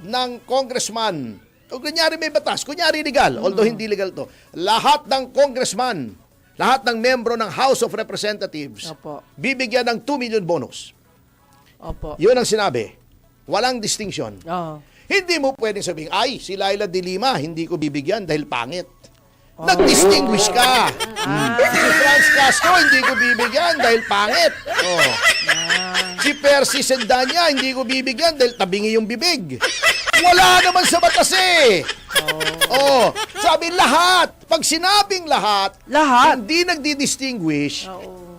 ng congressman, kung kunyari may batas, kunyari legal, although hindi legal to, lahat ng congressman, lahat ng membro ng House of Representatives, Opo. bibigyan ng 2 million bonus. Opo. Yun ang sinabi. Walang distinction. Oo. Hindi mo pwedeng sabihin, ay, si Laila de Lima, hindi ko bibigyan dahil pangit. Nag-distinguish ka. Si Franz Castro, hindi ko bibigyan dahil pangit. Oh. Si Percy Sendanya, hindi ko bibigyan dahil tabingi yung bibig. Wala naman sa batas eh. Oh. Sabi lahat. Pag sinabing lahat, hindi nagdi-distinguish.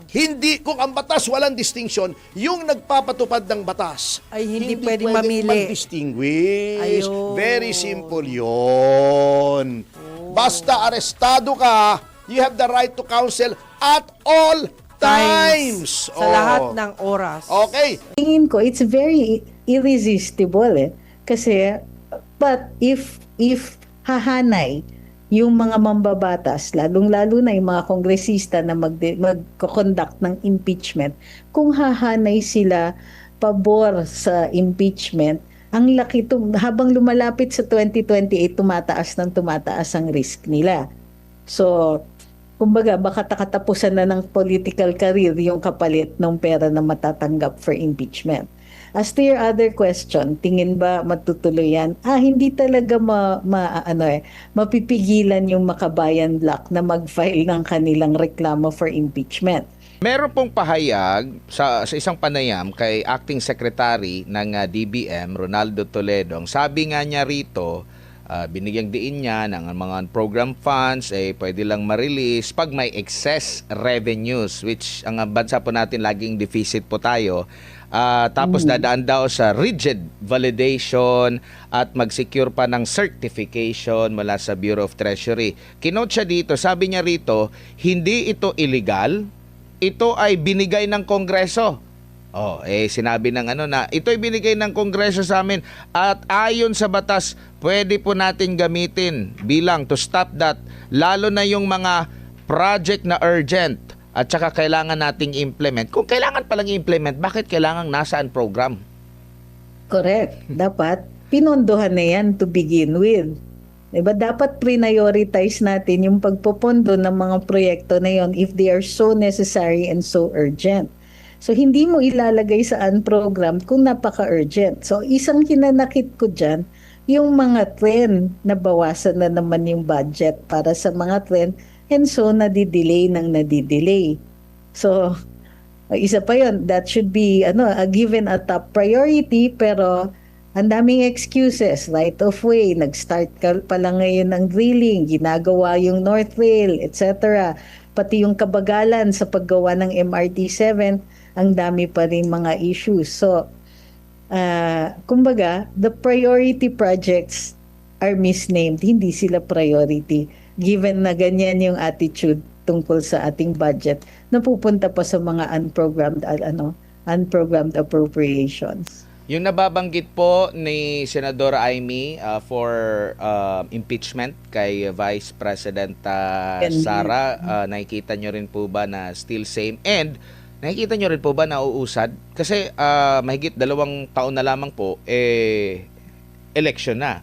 Hindi, kung ang batas walang distinction, yung nagpapatupad ng batas, Ay, hindi pwedeng pwedeng mamili. mag-distinguish. Ayun. Very simple yon. Basta arestado ka, you have the right to counsel at all times. Sa lahat ng oras. Okay. Tingin ko, it's very irresistible eh. Kasi, but if hahanay yung mga mambabatas, lalong-lalo na yung mga kongresista na magko-conduct ng impeachment, kung hahanay sila pabor sa impeachment, ang laki habang lumalapit sa 2028, tumataas ang risk nila. So, kumbaga, baka katapusan na ng political career yung kapalit ng pera na matatanggap for impeachment. As to your other question, tingin ba matutuloy yan? Hindi talaga mapipigilan yung Makabayan Bloc na mag-file ng kanilang reklamo for impeachment. Meron pong pahayag sa isang panayam kay Acting Secretary ng DBM, Ronaldo Toledo. Sabi nga niya rito, binigyang diin niya ng mga program funds pwede lang ma-release pag may excess revenues, which ang bansa po natin laging deficit po tayo. Tapos dadaan daw sa rigid validation at mag-secure pa ng certification mula sa Bureau of Treasury. Kinote siya dito, sabi niya rito, hindi ito illegal, ito ay binigay ng Kongreso. Sinabi ng na ito ay binigay ng Kongreso sa amin at ayon sa batas, pwede po natin gamitin bilang to stop that, lalo na yung mga project na urgent at saka kailangan nating implement. Kung kailangan palang implement, bakit kailangan nasaan program? Correct. Dapat pinondohan na yan to begin with. Diba? Dapat prioritize natin yung pagpopondo ng mga proyekto na yon if they are so necessary and so urgent. So, hindi mo ilalagay sa program kung napaka-urgent. So, isang hinanakit ko dyan, yung mga trend na bawasan na naman yung budget para sa mga trend, and so nadidelay. So, isa pa yon, that should be given a top priority, pero ang daming excuses, right of way, nag-start pa lang ngayon ng drilling, ginagawa yung North Rail, etc. Pati yung kabagalan sa paggawa ng MRT-7, ang dami pa rin mga issues. So, kumbaga, the priority projects are misnamed, hindi sila priority. Given na ganyan yung attitude tungkol sa ating budget, napupunta pa sa mga unprogrammed appropriations. Yung nababanggit po ni Senadora Amy for impeachment kay Vice President Sara, nakikita nyo rin po ba na still same? And nakikita nyo rin po ba na uusad? Kasi mahigit 2 taon na lamang po, election na.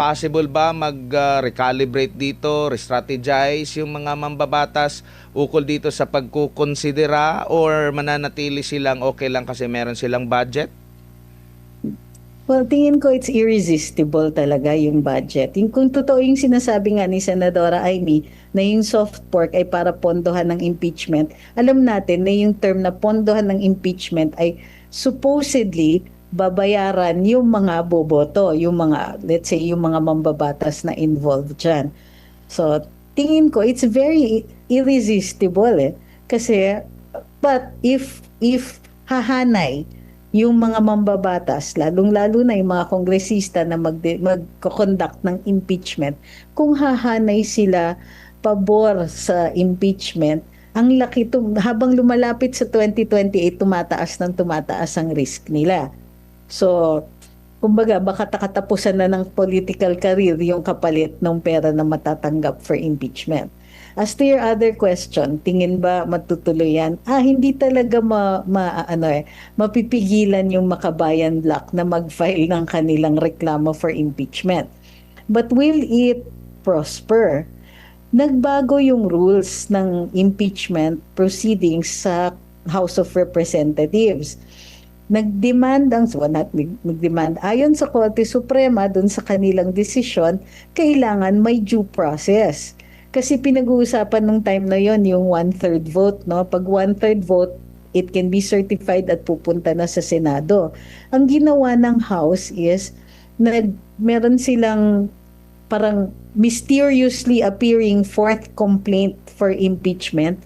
Possible ba mag-recalibrate dito, re-strategize yung mga mambabatas ukol dito sa pagkukonsidera, or mananatili silang okay lang kasi meron silang budget? Well, tingin ko it's irresistible talaga yung budget. Kung totoo yung sinasabi nga ni Senadora Amy na yung soft pork ay para pondohan ng impeachment, alam natin na yung term na pondohan ng impeachment ay supposedly babayaran yung mga boboto, yung mga, let's say, yung mga mambabatas na involved dyan. So, tingin ko, it's very irresistible eh. Kasi, but if hahanay yung mga mambabatas, lalong-lalo na yung mga kongresista na magko-conduct ng impeachment, kung hahanay sila pabor sa impeachment, ang laki habang lumalapit sa 2028, tumataas ang risk nila. So, kumbaga, baka katapusan na ng political career yung kapalit ng pera na matatanggap for impeachment. As to your other question, tingin ba matutuloy yan? Hindi talaga mapipigilan yung Makabayan Black na mag-file ng kanilang reklamo for impeachment. But will it prosper? Nagbago yung rules ng impeachment proceedings sa House of Representatives. Nagdemand ayon sa Korte Suprema dun sa kanilang desisyon, kailangan may due process. Kasi pinag-uusapan nung time na yon yung 1/3 vote, no? Pag 1/3 vote, it can be certified at pupunta na sa Senado. Ang ginawa ng House is meron silang parang mysteriously appearing fourth complaint for impeachment.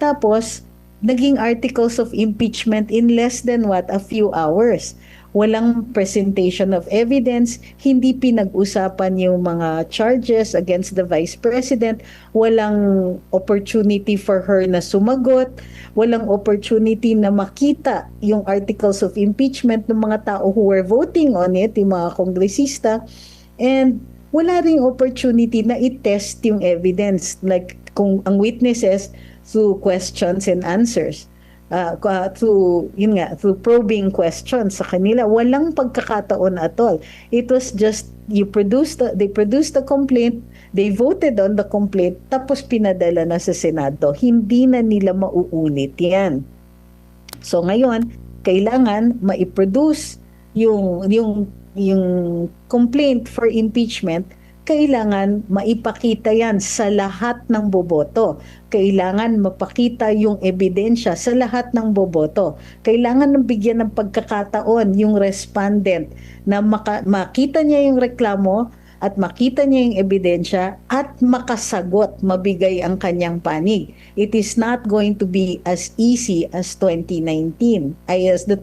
Tapos naging articles of impeachment in less than a few hours. Walang presentation of evidence, hindi pinag-usapan yung mga charges against the Vice President, walang opportunity for her na sumagot, walang opportunity na makita yung articles of impeachment ng mga tao who were voting on it, yung mga kongresista, and wala ring opportunity na i-test yung evidence, like kung ang witnesses through questions and answers. Through probing questions sa kanila, walang pagkakataon at all. It was just they produced the complaint, they voted on the complaint, tapos pinadala na sa Senado. Hindi na nila mauulit yan. So ngayon, kailangan maiproduce yung complaint for impeachment. Kailangan maipakita yan sa lahat ng boboto. Kailangan mapakita yung ebidensya sa lahat ng boboto. Kailangan bigyan ng pagkakataon yung respondent na makita niya yung reklamo at makita niya yung ebidensya at makasagot, mabigay ang kanyang panig. It is not going to be as easy as 2019, as the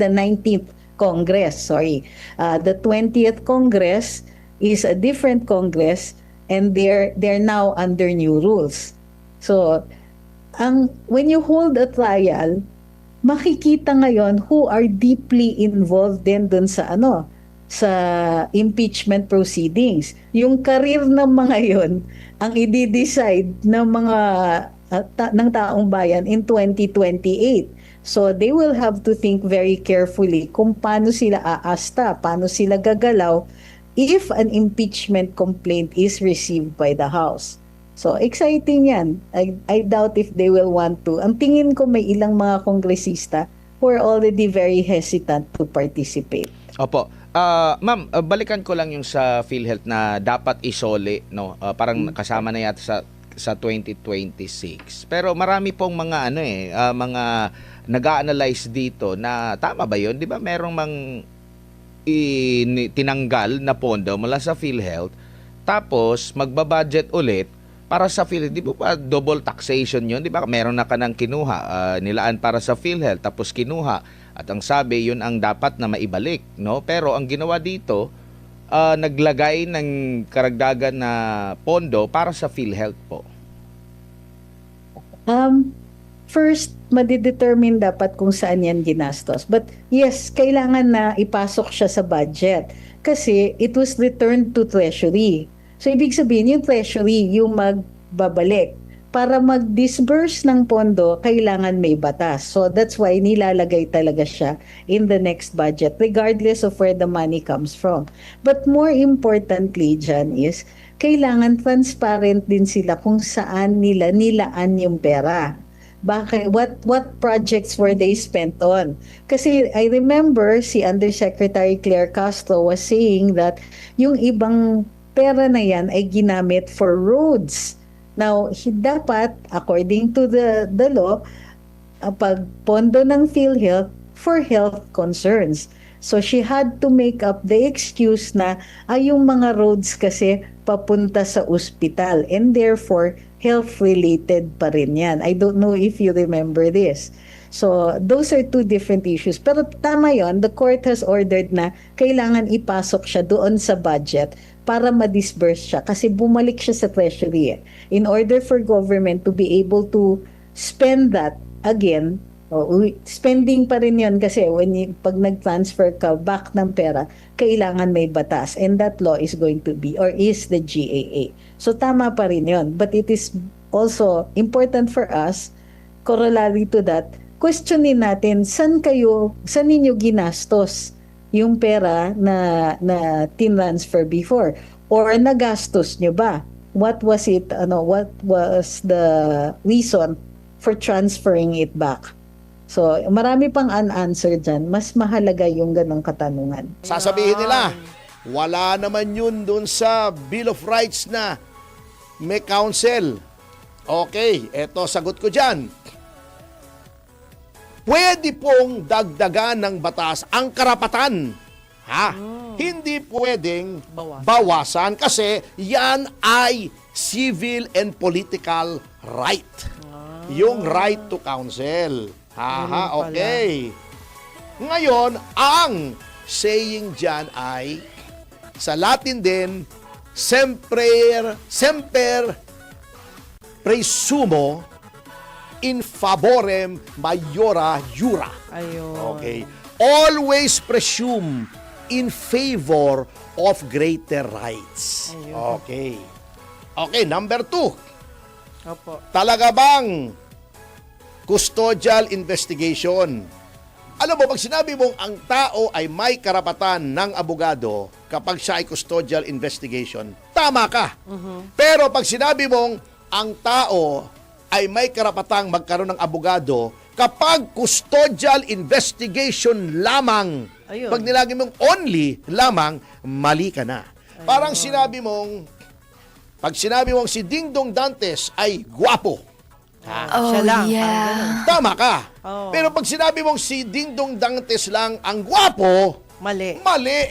19th Congress, the 20th Congress is a different Congress, and they're now under new rules. So, when you hold a trial, makikita ngayon who are deeply involved din dun sa impeachment proceedings. Yung career ng mga yon ang i-decide ng mga ng taong bayan in 2028. So they will have to think very carefully kung paano sila aasta, paano sila gagalaw if an impeachment complaint is received by the House. So, exciting yan. I doubt if they will want to. Ang tingin ko may ilang mga kongresista who are already very hesitant to participate. Opo. Ma'am, balikan ko lang yung sa PhilHealth na dapat isole, no? Parang kasama na yata sa 2026. Pero marami pong mga mga nag-a-analyze dito na tama ba 'yon? 'Di ba merong tinanggal na pondo mula sa PhilHealth, tapos magbabudget ulit para sa PhilHealth. Di ba double taxation yun? Di ba meron na ka ng kinuha, nilaan para sa PhilHealth, tapos kinuha, at ang sabi yun ang dapat na maibalik, no? Pero ang ginawa dito, naglagay ng karagdagan na pondo para sa PhilHealth po. First, madidetermine dapat kung saan yan ginastos. But yes, kailangan na ipasok siya sa budget kasi it was returned to Treasury. So, ibig sabihin, yung Treasury, yung magbabalik. Para mag-disburse ng pondo, kailangan may batas. So, that's why nilalagay talaga siya in the next budget, regardless of where the money comes from. But more importantly dyan is, kailangan transparent din sila kung saan nila nilaan yung pera. Bakit? What projects were they spent on? Kasi I remember si Undersecretary Claire Castro was saying that yung ibang pera na yan ay ginamit for roads. Now, dapat, according to the law, pag pondo ng PhilHealth for health concerns. So she had to make up the excuse na yung mga roads kasi papunta sa ospital and therefore health-related pa rin yan. I don't know if you remember this. So those are two different issues. Pero tama yon, the court has ordered na kailangan ipasok siya doon sa budget para ma-disburse siya kasi bumalik siya sa treasury. In order for government to be able to spend that again, spending pa rin yun kasi pag nag-transfer ka back ng pera, kailangan may batas. And that law is going to be, or is the GAA. So tama pa rin yun. But it is also important for us, corollary to that, questionin natin saan ninyo ginastos yung pera na tinransfer before, or nagastos nyo ba? What was the reason for transferring it back? So, marami pang unanswered dyan. Mas mahalaga yung ganong katanungan. Sasabihin nila, wala naman yun dun sa Bill of Rights na may counsel. Okay, eto sagot ko dyan. Pwede pong dagdagan ng batas ang karapatan. Hindi pwedeng bawasan kasi yan ay civil and political right. Yung right to counsel. Okay. Ngayon, ang saying dyan ay, sa Latin din, semper presumo in favorem maiora jura. Ayun. Okay. Always presume in favor of greater rights. Ayun. Okay. Okay, number 2. Opo. Talaga bang custodial investigation? Alam mo, pag sinabi mong ang tao ay may karapatan ng abogado kapag siya ay custodial investigation, tama ka. Pero pag sinabi mong ang tao ay may karapatang magkaroon ng abogado kapag custodial investigation lamang, Ayun. pag nilagay mong only lamang, mali ka na. Parang pag sinabi mong si Dingdong Dantes ay gwapo, Siya lang. yeah. tama ka. Oh. Pero pag sinabi mong si Dingdong Dantes lang ang gwapo, Mali.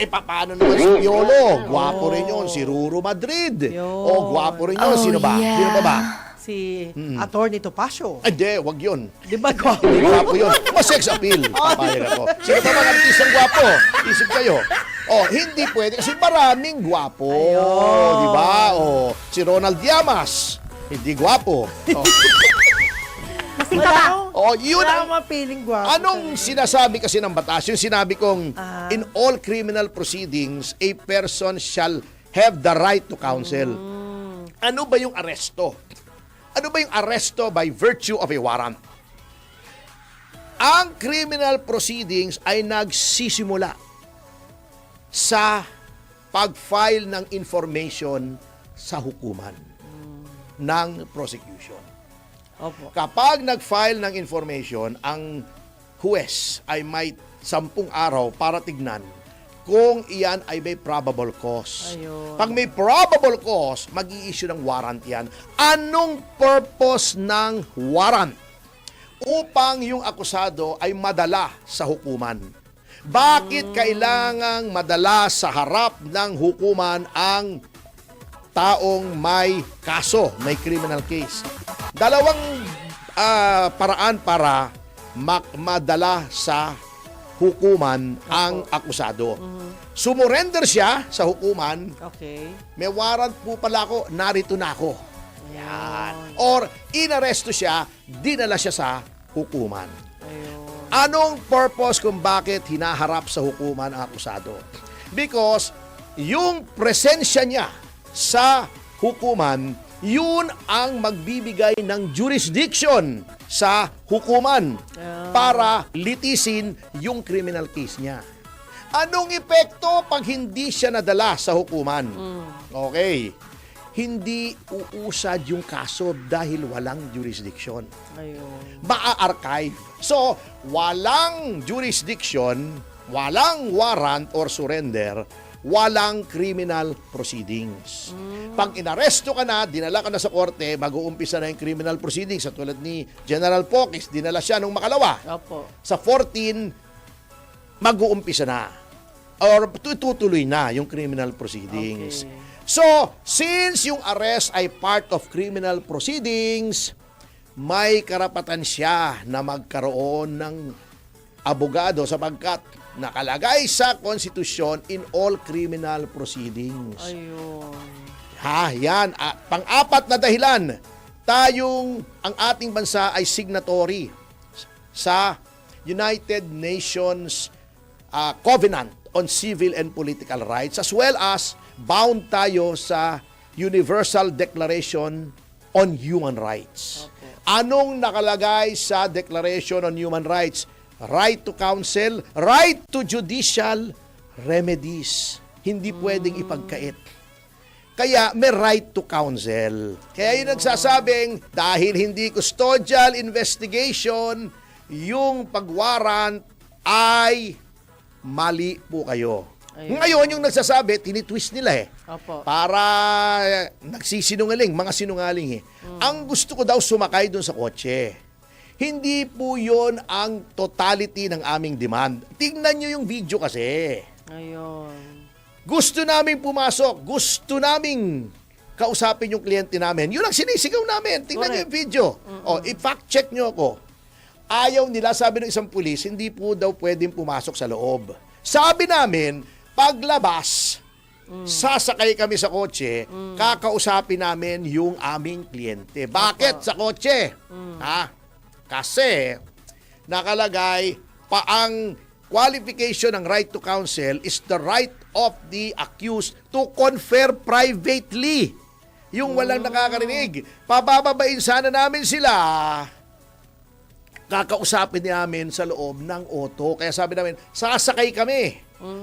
paano naman si Piolo? Gwapo rin yun, si Ruru Madrid. Yun. O, gwapo rin yun, Oh, sino ba? yeah. Sino ba? Si Attorney Topacio. Hindi, wag yun. Di ba gwapo? Hindi gwapo yun. Mas sex appeal. Papayag ako. Sino ba mga artistang gwapo? Isip kayo. Oh, hindi pwede kasi maraming gwapo. Ayun. Di ba? Oh, si Ronald Llamas. Hindi gwapo. Oh, oh yun Wala ang akong mapiling gwapo. anong sinasabi kasi ng batas? Yung sinabi kong, Ah. in all criminal proceedings, a person shall have the right to counsel. Ano ba yung aresto? Ano ba yung aresto by virtue of a warrant? Ang criminal proceedings ay nagsisimula sa pag-file ng information sa hukuman ng prosecution. Opo. Kapag nag-file ng information, ang huwes ay may 10 araw para tignan kung iyan ay may probable cause. Ayun. Pag may probable cause, mag-i-issue ng warrant yan. Anong purpose ng warrant? Upang yung akusado ay madala sa hukuman. Bakit kailangang madala sa harap ng hukuman ang taong may kaso, may criminal case? Dalawang paraan para madala sa hukuman ang akusado. Sumurrender siya sa hukuman, Okay. may warrant po pala ako, narito na ako. Yan. Or inaresto siya, dinala siya sa hukuman. Ayun. Anong purpose kung bakit hinaharap sa hukuman ang akusado? Because yung presensya niya sa hukuman, yun ang magbibigay ng jurisdiction sa hukuman para litisin yung criminal case niya. Anong epekto pag hindi siya nadala sa hukuman? Okay. Hindi uusad yung kaso dahil walang jurisdiction. Ayun. Ma-archive. So, walang jurisdiction, walang warrant or surrender, walang criminal proceedings. Pag inaresto ka na, dinala ka na sa korte, mag-uumpisa na yung criminal proceedings. Sa tulad ni General Pocis, dinala siya nung makalawa. Opo. Sa 14, mag-uumpisa na. Or tutuloy na yung criminal proceedings. Okay. So, since yung arrest ay part of criminal proceedings, may karapatan siya na magkaroon ng abogado sapagkat nakalagay sa konstitusyon in all criminal proceedings. Ayun. Yan. Pang-apat na dahilan, ang ating bansa ay signatory sa United Nations Covenant on Civil and Political Rights, as well as bound tayo sa Universal Declaration on Human Rights. Opo. Anong nakalagay sa Declaration on Human Rights? Right to counsel, right to judicial remedies. Hindi pwedeng ipagkait. Kaya may right to counsel. Kaya yung nagsasabing, dahil hindi custodial investigation, yung pagwarrant ay mali po kayo. Ayun. Ngayon, yung nagsasabi, tinitwist nila Opo. para nagsisinungaling, mga sinungaling Ang gusto ko daw sumakay doon sa kotse. Hindi po yon ang totality ng aming demand. Tingnan nyo yung video kasi. Ayun. Gusto namin pumasok. Gusto namin kausapin yung kliyente namin. Yun ang sinisigaw namin. Tingnan nyo yung video. O, i-fact check nyo ako. Ayaw nila, sabi ng isang pulis, hindi po daw pwedeng pumasok sa loob. Sabi namin, paglabas, sasakay kami sa kotse, kakausapin namin yung aming kliyente. Bakit sa kotse? Kasi nakalagay pa ang qualification ng right to counsel is the right of the accused to confer privately. Yung walang nakakarinig. Pabababain sana namin sila. Kakausapin namin sa loob ng auto. Kaya sabi namin, sasakay kami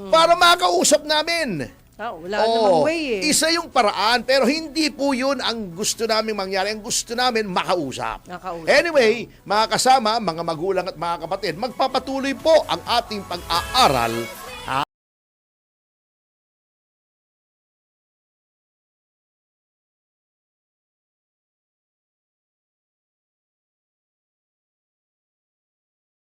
para makausap namin. Wala namang way Isa yung paraan, pero hindi po yun ang gusto namin mangyari. Ang gusto namin, makausap. Anyway, mga kasama, mga magulang at mga kapatid, magpapatuloy po ang ating pag-aaral